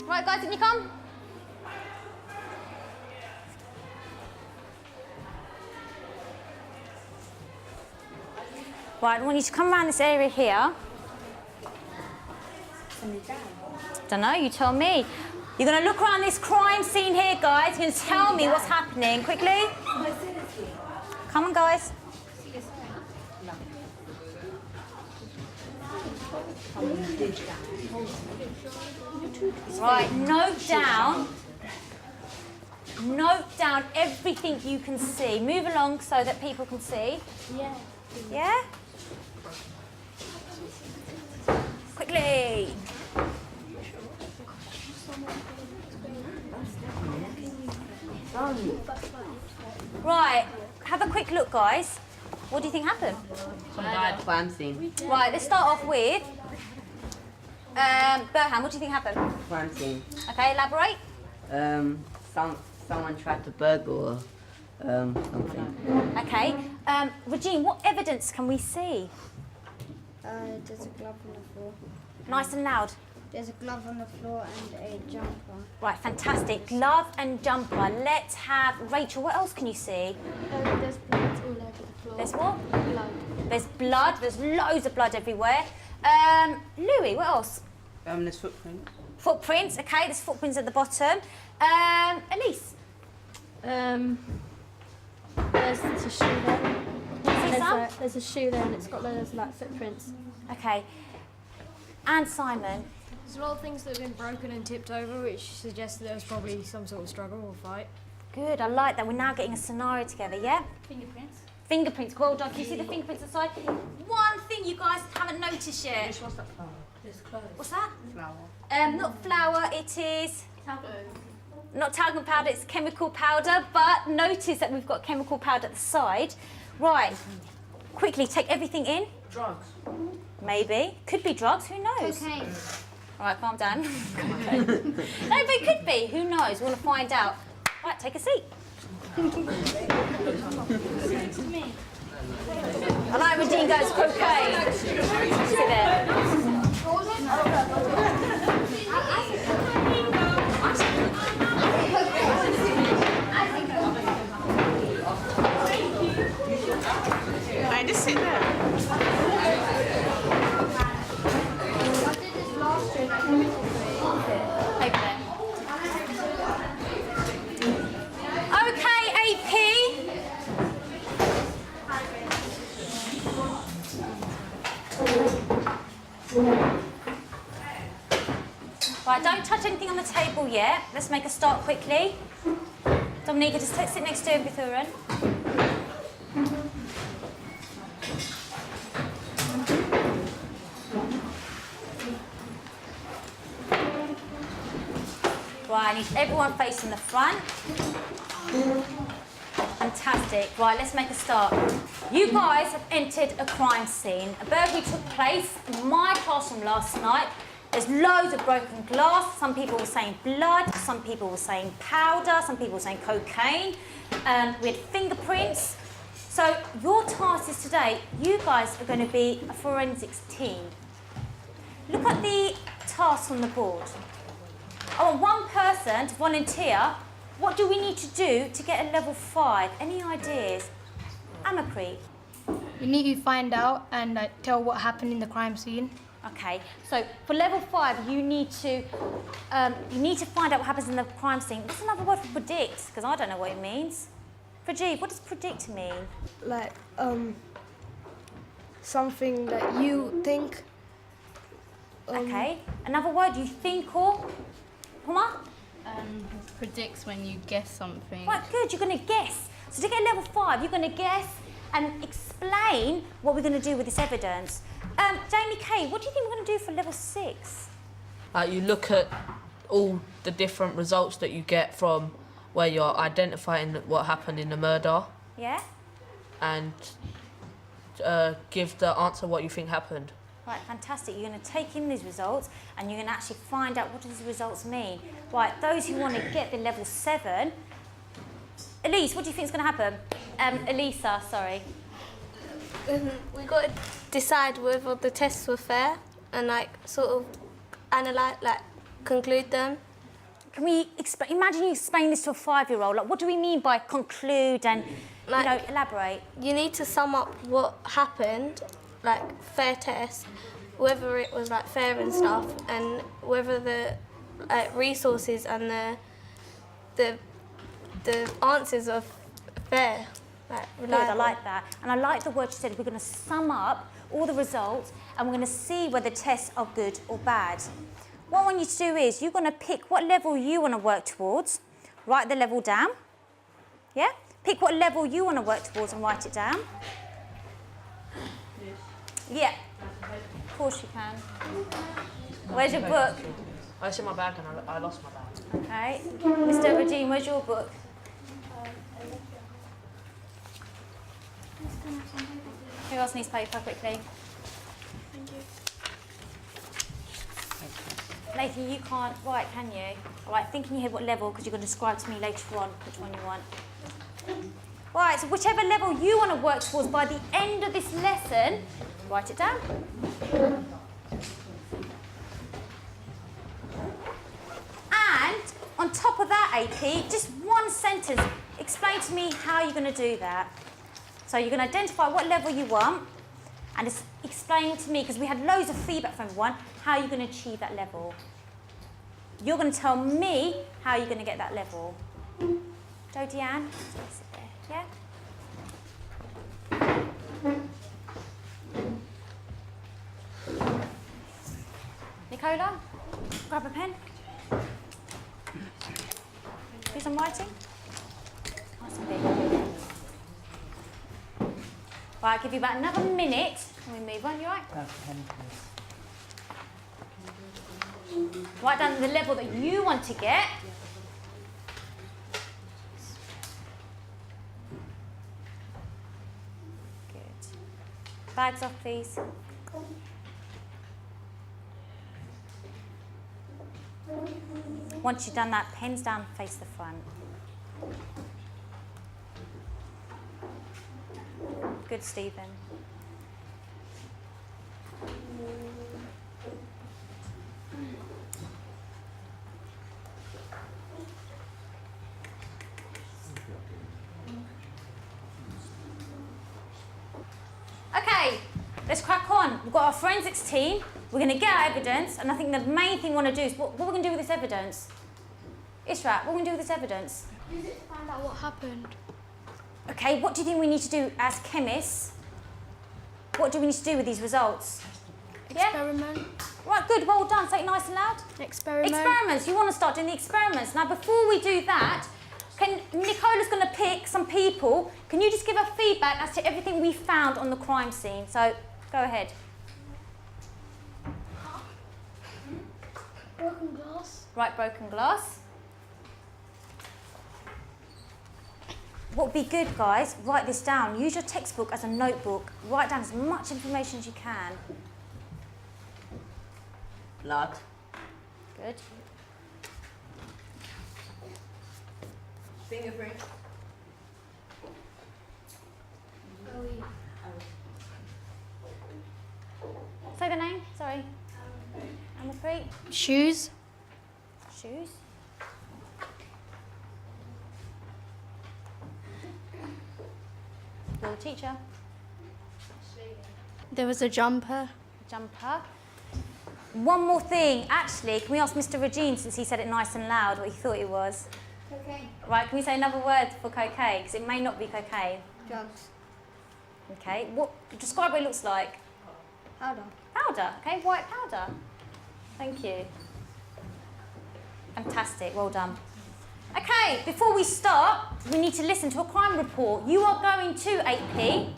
Right, guys, can you come? Right, I want you to come around this area here. Don't know, you tell me. You're going to look around this crime scene here, guys. You're going to tell me what's happening quickly. Come on, guys. Right, note down everything you can see. Move along so that people can see. Yeah. Yeah? Quickly. Right, have a quick look, guys. What do you think happened? Some guy at crime scene. Right, let's start off with Burhan, what do you think happened? Crime scene. Okay, elaborate. Someone tried to burgle something. Okay, Regine, what evidence can we see? There's a glove on the floor. Nice and loud. There's a glove on the floor and a jumper. Right, fantastic. Glove and jumper. Let's have Rachel. What else can you see? There's blood all over the floor. There's what? Blood. There's blood. There's loads of blood everywhere. Louis, what else? There's footprints. Footprints. Okay, there's footprints at the bottom. Elise. There's a shoe there. There's a shoe there and it's got loads of like footprints. Okay. And Simon. There's a lot of things that have been broken and tipped over, which suggests that there was probably some sort of struggle or fight. Good, I like that. We're now getting a scenario together, yeah? Fingerprints. Fingerprints, well done. Can you see the fingerprints outside? One thing you guys haven't noticed yet. What's that flower? There's clothes. What's that? Flower. Not flour, it is... Talcum. Not talcum powder, it's chemical powder, but notice that we've got chemical powder at the side. Right, quickly take everything in. Drugs. Maybe. Could be drugs, who knows? Cocaine. All right, calm down. No, but it could be, who knows? We want to find out. Right, take a seat. I like when Dean goes cocaine. Sit there. I just sit there. Okay, AP. Right, don't touch anything on the table yet. Let's make a start quickly. Dominica, just sit next to Bithuran. Right, I need everyone facing the front. Fantastic. Right, let's make a start. You guys have entered a crime scene. A burglary took place in my classroom last night. There's loads of broken glass. Some people were saying blood. Some people were saying powder. Some people were saying cocaine. We had fingerprints. So your task is today, you guys are going to be a forensics team. Look at the tasks on the board. I want one person to volunteer. What do we need to do to get a level 5? Any ideas? Amakri. We need to find out and tell what happened in the crime scene. Okay, so for level 5, you need to find out what happens in the crime scene. What's another word for predict? Because I don't know what it means. Prajeev, what does predict mean? Like something that you think. Okay, another word you think or? Huma? Predicts when you guess something. Right, good, you're going to guess. So to get level 5, you're going to guess and explain what we're going to do with this evidence. Jamie Kay, what do you think we're going to do for level 6? You look at all the different results that you get from where you're identifying what happened in the murder. Yeah? And give the answer what you think happened. Right, fantastic. You're going to take in these results and you're going to actually find out what do these results mean. Right, those who want to get the level 7... Elise, what do you think is going to happen? Elisa, sorry. We got to decide whether the tests were fair and like sort of analyse, like conclude them. can we imagine you explain this to a 5-year-old? Like, what do we mean by conclude and, Like- elaborate? You need to sum up what happened, like fair test, whether it was like fair and stuff, and whether the resources and the answers are fair. Like, Good, I like that. And I like the word you said, we're going to sum up all the results and we're going to see whether tests are good or bad. What I want you to do is you're going to pick what level you want to work towards, write the level down, yeah? Pick what level you want to work towards and write it down. Yeah, of course you can. Where's your book? Oh, it's in my bag and I lost my bag. Okay, Mr. Regine, where's your book? Who else needs paper quickly? Nathan, you can't write, can you? All right, think in your head what level, because you're going to describe to me later on which one you want. All right, so whichever level you want to work towards by the end of this lesson, write it down. And on top of that, AP, just one sentence. Explain to me how you're going to do that. So you're going to identify what level you want and just explain to me, because we had loads of feedback from everyone, how you're going to achieve that level. You're going to tell me how you're going to get that level. Jodie Ann, sit there, yeah? Nicola, grab a pen. Do some writing. Nice and big. Right, I'll give you about another minute and we move on, you right? Write down the level that you want to get. Good. Bags off, please. Once you've done that, pens down, face the front. Good, Stephen. Okay, let's crack on. We've got our forensics team. We're going to get our evidence, and I think the main thing we want to do is what we're going to do with this evidence. Israt, what are we going to do with this evidence? Use it to find out what happened. Okay, what do you think we need to do as chemists? What do we need to do with these results? Experiment. Yeah? Right, good, well done. Say it nice and loud. Experiment. Experiments, you want to start doing the experiments. Now, before we do that, Nicola's going to pick some people. Can you just give her feedback as to everything we found on the crime scene? So, go ahead. Broken glass. Right, broken glass. What would be good, guys, write this down. Use your textbook as a notebook. Write down as much information as you can. Blood. Good. Fingerprint. Say the name, sorry. Number 3. Shoes. Shoes. You're the teacher. There was a jumper. Jumper. One more thing, actually, can we ask Mr. Regine, since he said it nice and loud, what he thought it was? Cocaine. Right, can we say another word for cocaine? Because it may not be cocaine. Drugs. Okay, describe what it looks like. Powder. Powder, okay, white powder. Thank you. Fantastic, well done. Okay, before we start, we need to listen to a crime report. You are going to 8P,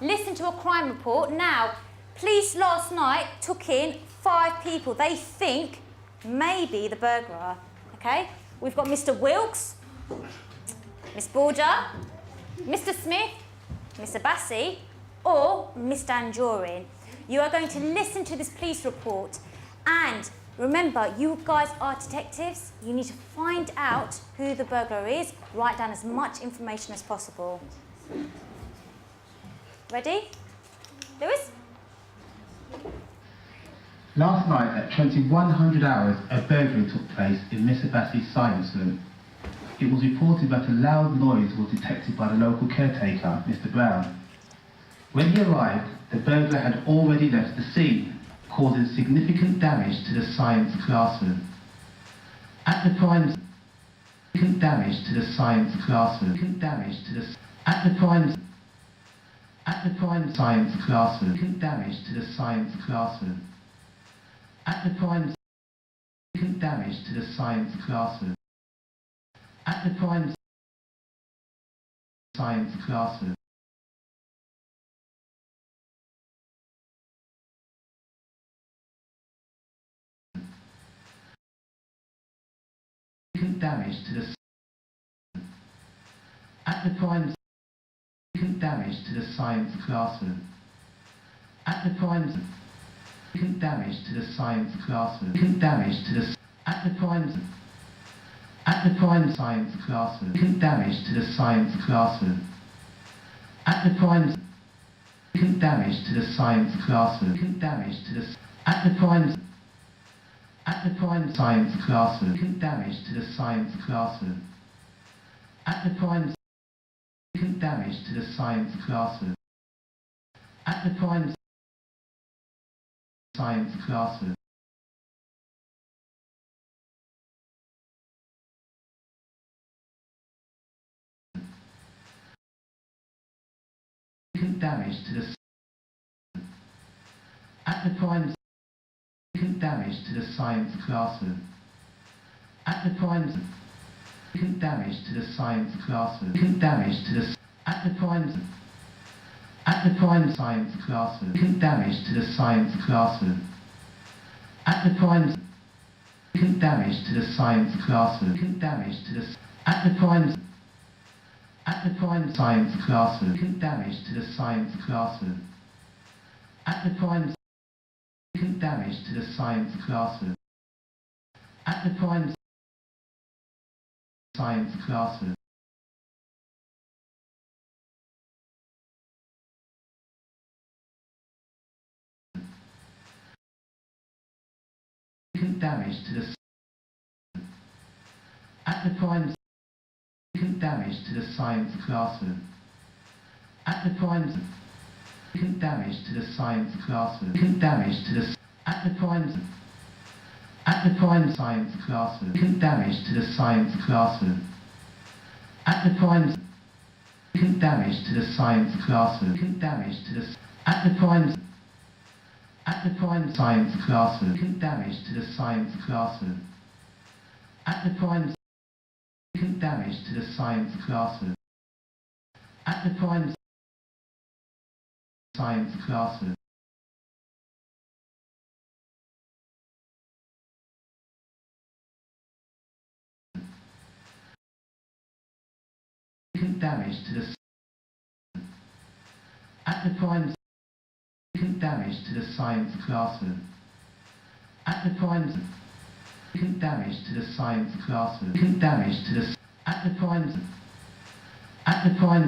listen to a crime report. Now, police last night took in 5 people they think may be the burglar, okay? We've got Mr. Wilkes, Miss Border, Mr. Smith, Miss Abbasi, or Mr. Anjorin. You are going to listen to this police report, and remember, you guys are detectives. You need to find out who the burglar is. Write down as much information as possible. Ready? Lewis? Last night at 2100 hours, a burglary took place in Miss Abbasi's science room. It was reported that a loud noise was detected by the local caretaker, Mr. Brown. When he arrived, the burglar had already left the scene, causing significant damage to the science classroom. At the prime significant damage to the science classroom. Significant damage to the at the prime science classroom. Significant damage to the science classroom. At the prime significant damage to the science classroom. At the prime science classroom. Significant damage to the at the prime significant damage to the science classroom. At the prime significant damage to the science classroom. Significant damage to the at the prime science classroom. Significant damage to the science classroom. At the prime significant damage to the science classroom. Significant damage to the at the prime science classroom. Significant damage to the science classroom. At the prime significant damage to the science classroom. At the prime science classroom. Significant damage to the at the prime significant damage to the science classroom. At the prime significant damage to the science classroom. Significant damage to the at the prime science classroom. Significant damage to the science classroom. At the prime significant damage to the science classroom. Significant damage to the at the prime science classroom. Significant damage to the science classroom. At the prime significant damage to the science classroom. At the prime science classroom. Significant damage to the at the prime significant damage to the science classroom. At the prime significant damage to the science classroom. Significant damage to the at the prime science classroom. Significant damage to the science classroom. At the prime significant damage to the science classroom. Significant damage to the at the prime science classroom. Significant damage to the science classroom. At the prime significant damage to the science classroom. At the prime science classroom. Significant damage to the at the prime significant damage to the science classroom. At the prime significant damage to the science classroom. Significant damage to the at the prime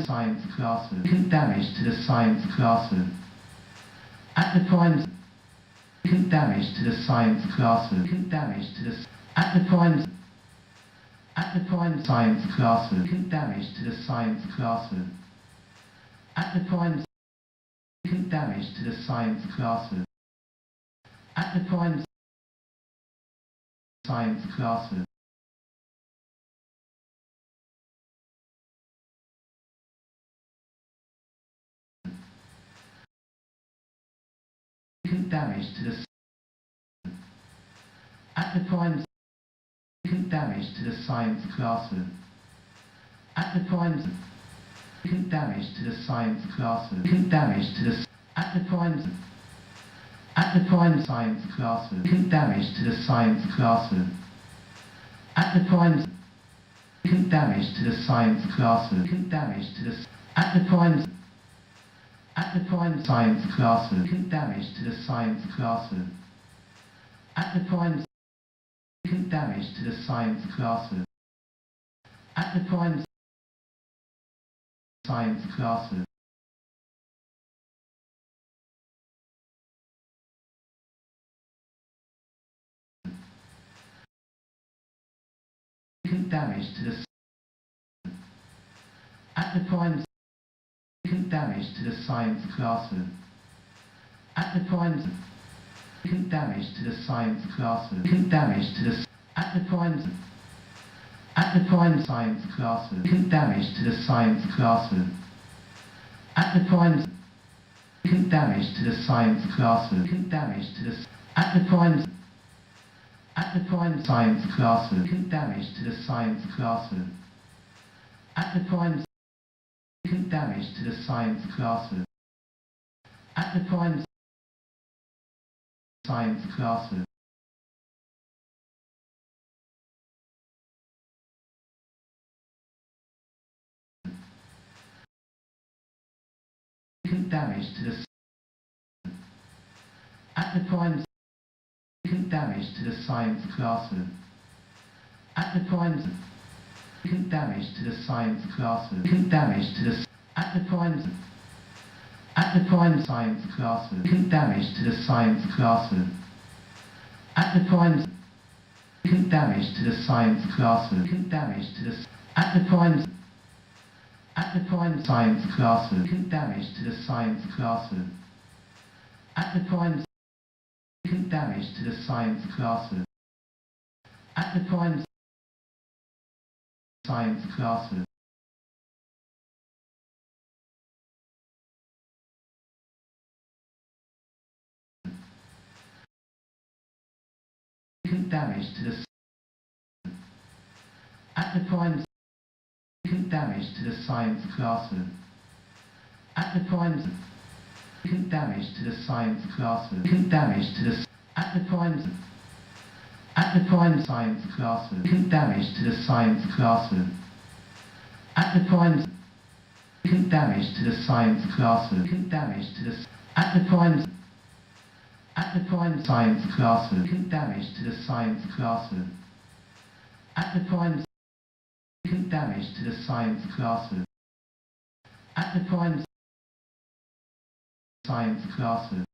science classroom. Significant damage to the science classroom. At the prime significant damage to the science classroom. Significant damage to the at the prime science classroom. Significant damage to the science classroom. At the prime significant damage to the science classroom. At the prime science classroom. Significant damage to the at the prime significant damage to the science classroom. At the prime significant damage to the science classroom. Significant damage to the at the prime science classroom. Significant damage to the science classroom. At the prime significant damage to the science classroom. Significant damage to the at the prime science classroom. Significant damage to the science classroom. At the prime significant damage to the science classroom. At the prime science classroom. damage to the at the prime significant damage to the science classroom. At the prime significant damage to the science classroom. Significant damage to the at the prime science classroom. Significant damage to the science classroom. At the prime significant damage to the science classroom. Significant damage to the at the prime science classroom. Significant damage to the science classroom. At the prime significant damage to the science classroom. At the prime science classroom. Significant damage to the at the prime significant damage to the science classroom. At the prime significant damage to the science classroom. Significant damage to the at the prime science classroom. Significant damage to the science classroom. At the prime significant damage to the science classroom. Significant damage to the at the prime science classroom. Significant damage to the science classroom. At the prime significant damage to the science classroom. At the prime science classroom. Significant damage to the at the prime significant damage to the science classroom. At the prime significant damage to the science classroom. Significant damage to the at the prime science classroom. Significant damage to the science classroom. At the prime significant damage to the science classroom. Significant damage to the at the prime science classroom. Significant damage to the science classroom. At the prime significant damage to the science classroom. At the prime science classroom.